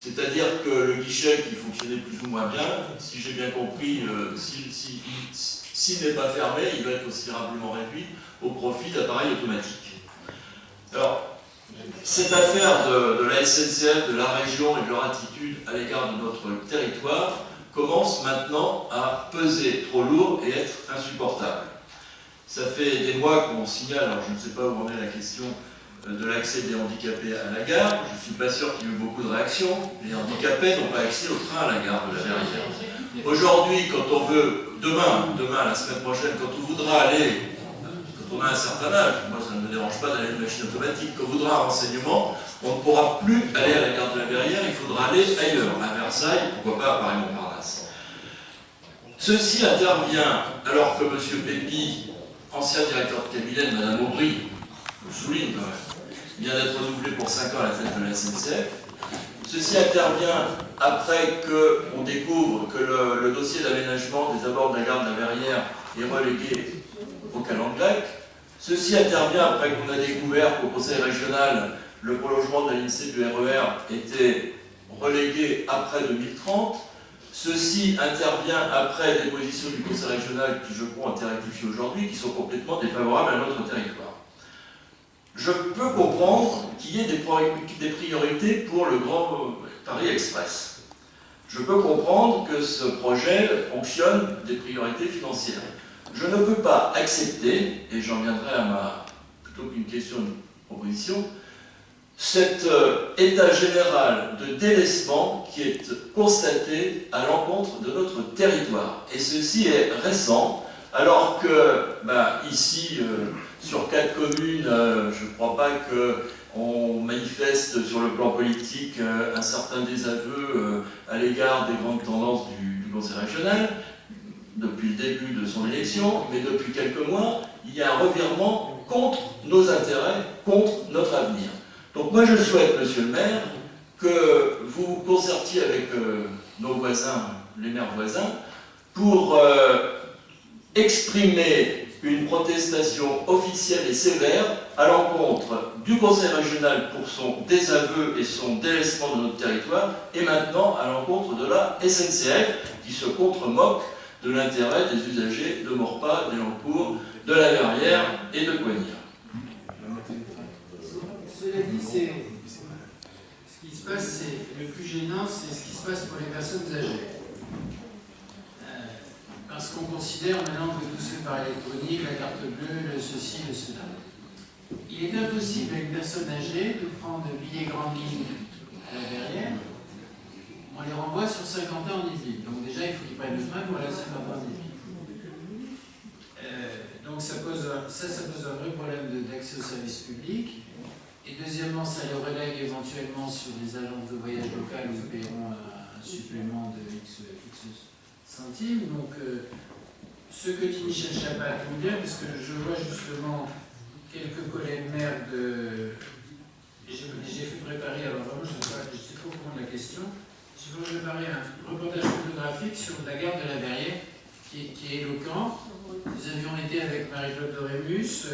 C'est-à-dire que le guichet qui fonctionnait plus ou moins bien, si j'ai bien compris, s'il n'est pas fermé, il va être considérablement réduit au profit d'appareils automatiques. Alors, cette affaire de la SNCF, de la région et de leur attitude à l'égard de notre territoire commence maintenant à peser trop lourd et être insupportable. Ça fait des mois qu'on signale, alors je ne sais pas où en est la question de l'accès des handicapés à la gare. Je ne suis pas sûr qu'il y ait eu beaucoup de réactions. Les handicapés n'ont pas accès au train à la gare de la Verrière. Aujourd'hui, quand on veut, demain, la semaine prochaine, quand on voudra aller, quand on a un certain âge, moi ça ne me dérange pas d'aller à une machine automatique, quand on voudra un renseignement, on ne pourra plus aller à la gare de la Verrière, il faudra aller ailleurs, à Versailles, pourquoi pas à Paris-Montparnasse. Ceci intervient alors que M. Pépi, ancien directeur de cabinet de Mme Aubry, je le souligne quand même, vient d'être renouvelé pour 5 ans à la tête de la SNCF. Ceci intervient après qu'on découvre que le dossier d'aménagement des abords de la gare de la Verrière est relégué au calendrier. Ceci intervient après qu'on a découvert qu'au Conseil régional, le prolongement de la ligne C du RER était relégué après 2030. Ceci intervient après des positions du Conseil régional qui, je crois, ont été rectifiées aujourd'hui, qui sont complètement défavorables à notre territoire. Je peux comprendre qu'il y ait des priorités pour le Grand Paris Express. Je peux comprendre que ce projet fonctionne des priorités financières. Je ne peux pas accepter, et j'en viendrai à plutôt qu'une question, une proposition, cet état général de délaissement qui est constaté à l'encontre de notre territoire. Et ceci est récent, alors que ici, sur 4 communes, je ne crois pas qu'on manifeste sur le plan politique un certain désaveu à l'égard des grandes tendances du Conseil régional, depuis le début de son élection, mais depuis quelques mois, il y a un revirement contre nos intérêts, contre notre avenir. Donc moi je souhaite, monsieur le maire, que vous vous concertiez avec nos voisins, les maires voisins, pour exprimer une protestation officielle et sévère à l'encontre du Conseil régional pour son désaveu et son délaissement de notre territoire, et maintenant à l'encontre de la SNCF qui se contre-moque de l'intérêt des usagers de Maurepas, d'Elancourt, de la Verrière et de Coignard. Cela dit, ce qui se passe, le plus gênant, c'est ce qui se passe pour les personnes âgées. Parce qu'on considère maintenant que tout se fait par électronique, la carte bleue, le ceci, le cela. Il est impossible à une personne âgée de prendre le billet grande ligne à la Verrière. On les renvoie sur 50 ans en Yvelines. Donc déjà, il faut qu'ils prennent le train pour aller à 50 ans en Yvelines. Donc ça pose un vrai problème d'accès au service public. Et deuxièmement, ça les relègue éventuellement sur des agences de voyage locales où ils paieront un supplément de X centimes. Donc, ce que dit Michel Chapat tombe bien, parce que je vois justement quelques collègues maires de... J'ai fait préparer, alors vraiment, je ne sais pas comment la question, j'ai fait préparer un reportage photographique sur la gare de la Verrière, qui est éloquent. Nous avions été avec Marie-Claude Dorémus.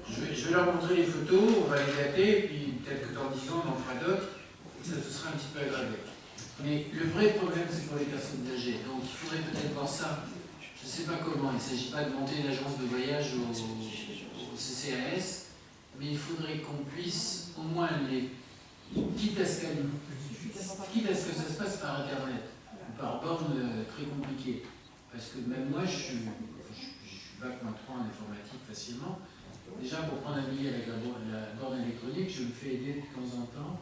Je vais leur montrer les photos, on va les dater, et puis peut-être que dans 10 ans, on en fera d'autres, et ça se sera un petit peu aggravé. Mais le vrai problème, c'est pour les personnes âgées. Donc il faudrait peut-être voir ça, je ne sais pas comment, il ne s'agit pas de monter une agence de voyage au CCAS, mais il faudrait qu'on puisse au moins quitte à ce que ça se passe par Internet, ou par borne très compliquée. Parce que même moi, je suis bac moins 3 en informatique facilement. Déjà, pour prendre un billet avec la borne électronique, je me fais aider de temps en temps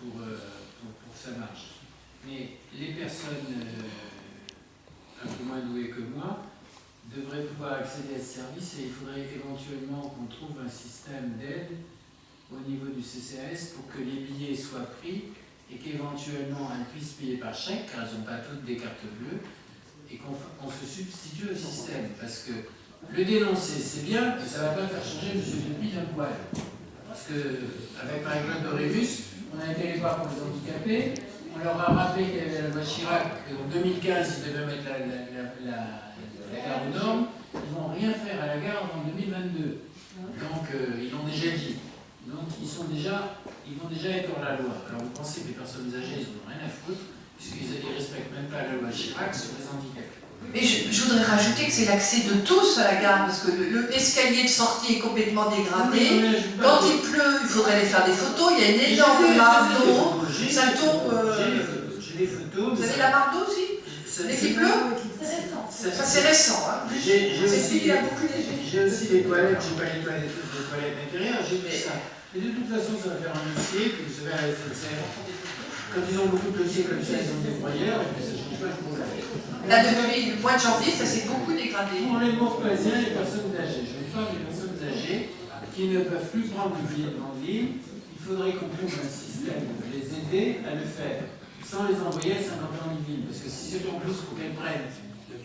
pour que ça marche. Mais les personnes un peu moins douées que moi devraient pouvoir accéder à ce service, et il faudrait éventuellement qu'on trouve un système d'aide au niveau du CCAS pour que les billets soient pris et qu'éventuellement elles puissent payer par chèque, car elles n'ont pas toutes des cartes bleues, et qu'on se substitue au système. Parce que le dénoncer, c'est bien, mais ça ne va pas faire changer M. Dupuis d'un poil. Parce qu'avec Marie-Claude Dorémus, on a été les voir pour les handicapés, on leur a rappelé qu'il y avait la loi Chirac, qu'en 2015, ils devaient mettre la gare aux normes. Ils ne vont rien faire à la gare en 2022. Donc, ils l'ont déjà dit. Donc, Donc ils vont déjà être hors la loi. Alors vous pensez que les personnes âgées, ils n'ont rien à foutre, puisqu'ils ne respectent même pas la loi Chirac sur les handicapés. Mais je voudrais rajouter que c'est l'accès de tous à la gare, parce que l'escalier de sortie est complètement dégradé. Quand il pleut, il faudrait aller faire des photos, il y a une énorme mare d'eau, ça tombe... J'ai des photos. Vous avez la mare d'eau aussi Dès qu'il pleut Ça c'est récent. Hein. J'ai aussi des toilettes, j'ai pas les toilettes intérieures, j'ai vu ça. Et de toute façon, ça va faire un dossier, que vous savez, à la SNCF, quand ils ont beaucoup de dossiers comme ça, ils ont des broyeurs, et puis ça ne change pas le problème. Là, depuis le mois de janvier, ça s'est beaucoup dégradé. Pour les Montpelliérains, les personnes âgées, je parle des personnes âgées qui ne peuvent plus prendre le billet de ville, il faudrait qu'on trouve un système pour les aider à le faire, sans les envoyer à 50 ans de ville. Parce que si c'est en plus pour qu'elles prennent,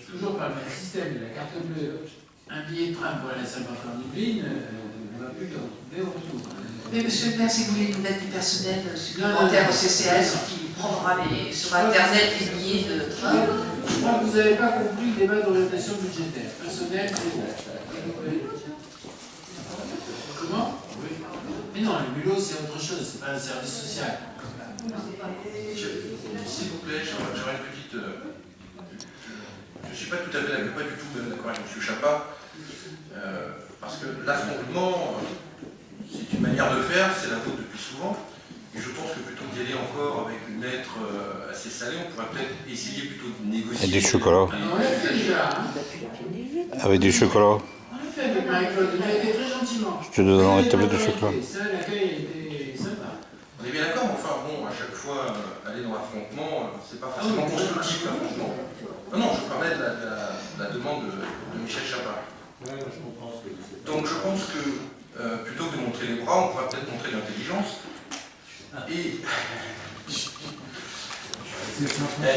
toujours par le même système de la carte bleue, un billet de tram pour aller à 50 ans de ville, on ne va plus le retrouver au retour. Mais monsieur le maire, si vous voulez une aide du personnel supplémentaire au CCS qui prendra sur Internet les billets de train. Je crois que vous n'avez pas compris le débat d'orientation budgétaire. Personnel, c'est bon. Comment? Mais non, le bulot, c'est autre chose, c'est pas un service social. S'il vous plaît, j'aurais une petite... Je ne suis pas tout à fait pas du tout d'accord avec M. Chapa, parce que l'affrontement, c'est une manière de faire, c'est la vôtre depuis souvent, et je pense que plutôt que d'y aller encore avec une lettre assez salée, on pourrait peut-être essayer plutôt de négocier... Et du chocolat. On l'a fait déjà, hein. Avec du chocolat. On l'a fait avec Marie-Claude, elle a été très gentiment. Je te donne une tablette de chocolat. Ça, l'accueil était sympa. On est bien d'accord, mais enfin bon, à chaque fois, aller dans l'affrontement, c'est pas forcément constructif, l'affrontement. Non, je parlais de la demande de Michel Chapa. Donc je pense que plutôt que de montrer les bras, on pourrait peut-être montrer l'intelligence. Et...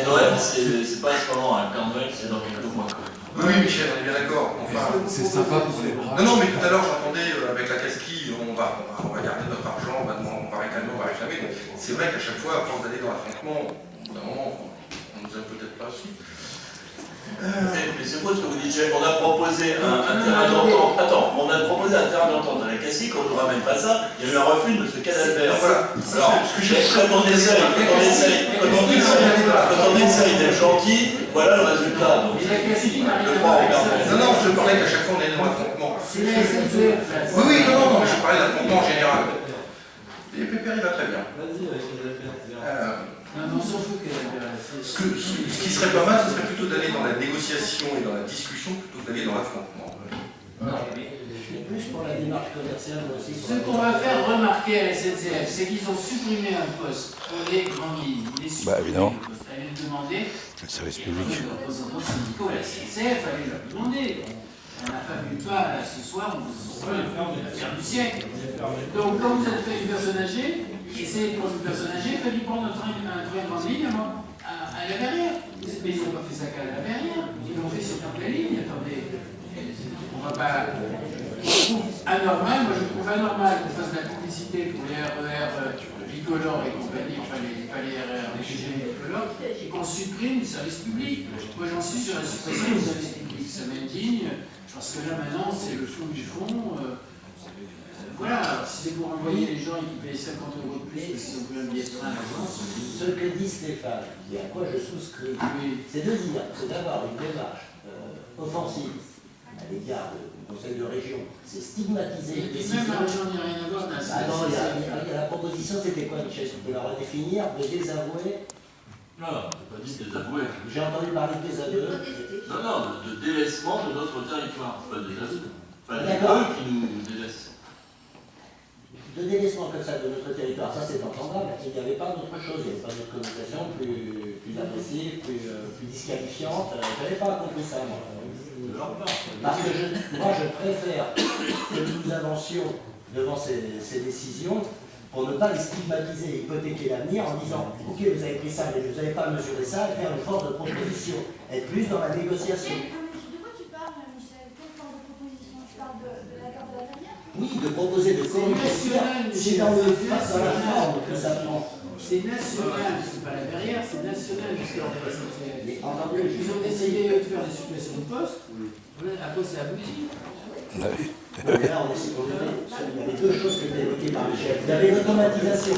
Noël, c'est pas seulement un quart de Noël, c'est dans quelques mois. Oui, Michel, on est bien d'accord. Enfin, c'est sympa pour les bras. Non, mais tout à l'heure, j'entendais avec la casquille, on va garder notre argent, on va réclamer. C'est vrai qu'à chaque fois, à force d'aller dans l'affrontement, au bout d'un moment, on nous a peut-être pas su. Mais c'est quoi ce que vous dites? On a proposé un terrain d'entente. Attends, on a proposé un terrain d'entente à la Cassis, on ne ramène pas ça. Il y a eu un refus de M. Cadalbert. Voilà. Alors, quand on essaye d'être gentil, voilà le résultat. Donc, non, je parlais qu'à chaque fois on est dans l'affrontement. C'est la SNCF. Oui, non, je parlais de l'affrontement en général. Et Pépère, il va très bien. Non, on s'en fout qu'elle a ce qui serait pas mal, ce serait plutôt d'aller dans la négociation et dans la discussion plutôt que d'aller dans l'affrontement. Plus pour la démarche commerciale aussi. Ce qu'on va faire remarquer à la SNCF, c'est qu'ils ont supprimé un poste pour les grandes lignes. Évidemment. Allez le demander. Le service public. Les représentants syndicaux à la SNCF, allez leur demander. On n'a pas vu pas là, ce soir, on va faire du siècle. Donc, quand vous êtes une personne âgée, essayez de prendre une personne âgée, faites-lui prendre un train grande ligne à la Verrière. Mais ils n'ont pas fait ça qu'à la Verrière. Ils l'ont fait sur toute la ligne. Attendez. On va pas. Je trouve anormal, moi je trouve anormal qu'on fasse de la publicité pour les RER bicolores et compagnie, enfin pas les RER, les GG bicolores, et qu'on supprime le service public. Moi j'en suis sur la suppression du service public. Ça m'indigne, parce que là maintenant c'est le fond du fond. Voilà, si c'est pour envoyer les gens qui payent 50 € de plus parce qu'ils ont pris un billet de train à l'avance. Ce que dit Stéphane, et à quoi je souscris, c'est de dire, c'est d'avoir une démarche offensive à l'égard du Conseil de région, c'est stigmatiser les décisions. Même l'argent n'y a rien à voir dans la proposition, c'était quoi, Michel? Tu peux la redéfinir, de désavouer. Non, je n'ai pas dit désavouer. J'ai entendu parler de désaveu. Non, de délaissement de notre territoire. Pas désaveu. Enfin, D'accord. eux qui nous délaissent. De délaissement comme ça de notre territoire, ça c'est entendable. Il n'y avait pas d'autre chose, il n'y avait pas d'autre connotation plus agressive, plus disqualifiante. Je n'avais pas compris ça, moi. Parce que moi je préfère que nous avancions devant ces décisions pour ne pas les stigmatiser et hypothéquer l'avenir en disant ok, vous avez pris ça, mais vous n'avez pas mesuré ça, et faire une force de proposition, être plus dans la négociation. De quoi tu parles, Michel? Quelle forme de proposition? Tu parles de la carte de la Verrière? Oui, de proposer de corriger. C'est dans la forme que ça prend. C'est national, c'est pas la Verrière, c'est national jusqu'à la SNCF. Mais entendez, Ils ont essayé de faire des suppressions de postes, après c'est abouti. Mais là, on est sécurité. Il y avait deux choses qui étaient évoquées par Michel. Il y avait l'automatisation.